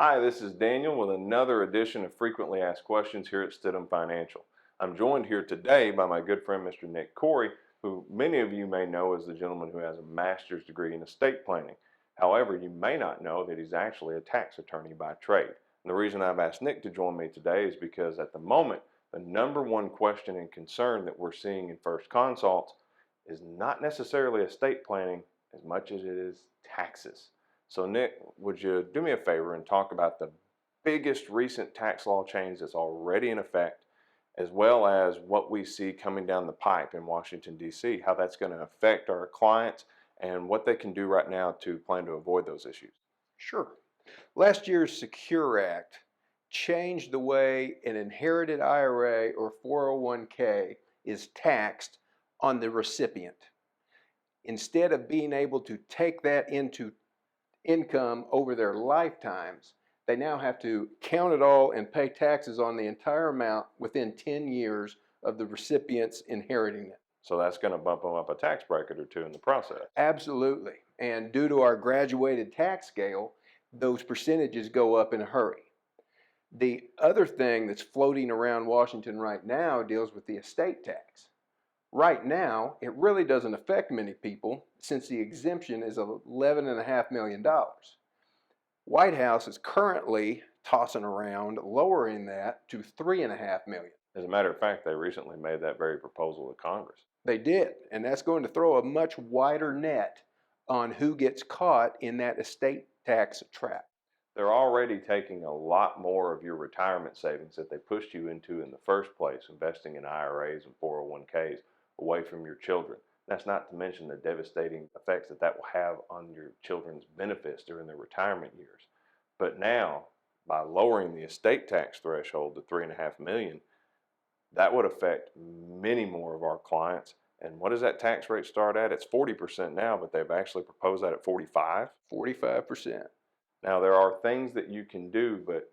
Hi, this is Daniel with another edition of Frequently Asked Questions here at Stidham Financial. I'm joined here today by my good friend Mr. Nick Corey, who many of you may know as the gentleman who has a master's degree in estate planning. However, you may not know that he's actually a tax attorney by trade. And the reason I've asked Nick to join me today is because at the moment, the number one question and concern that we're seeing in first consults is not necessarily estate planning as much as it is taxes. So Nick, would you do me a favor and talk about the biggest recent tax law change that's already in effect, as well as what we see coming down the pipe in Washington, D.C., how that's going to affect our clients and what they can do right now to plan to avoid those issues? Sure. Last year's Secure Act changed the way an inherited IRA or 401k is taxed on the recipient. Instead of being able to take that into income over their lifetimes, they now have to count it all and pay taxes on the entire amount within 10 years of the recipients inheriting it. So that's going to bump them up a tax bracket or two in the process. Absolutely. And due to our graduated tax scale, those percentages go up in a hurry. The other thing that's floating around Washington right now deals with the estate tax. Right now, it really doesn't affect many people since the exemption is $11.5 million. White House is currently tossing around lowering that to $3.5 million. As a matter of fact, they recently made that very proposal to Congress. They did, and that's going to throw a much wider net on who gets caught in that estate tax trap. They're already taking a lot more of your retirement savings that they pushed you into in the first place, investing in IRAs and 401ks, away from your children. That's not to mention the devastating effects that that will have on your children's benefits during their retirement years. But now, by lowering the estate tax threshold to $3.5 million, that would affect many more of our clients. And what does that tax rate start at? It's 40% now, but they've actually proposed that at 45%. 45%. Now, there are things that you can do, but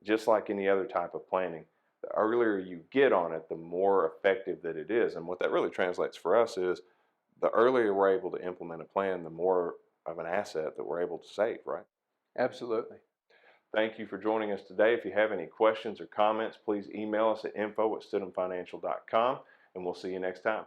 just like any other type of planning, the earlier you get on it, the more effective that it is. And what that really translates for us is the earlier we're able to implement a plan, the more of an asset that we're able to save, right? Absolutely. Thank you for joining us today. If you have any questions or comments, please email us at info@stidhamfinancial.com, and we'll see you next time.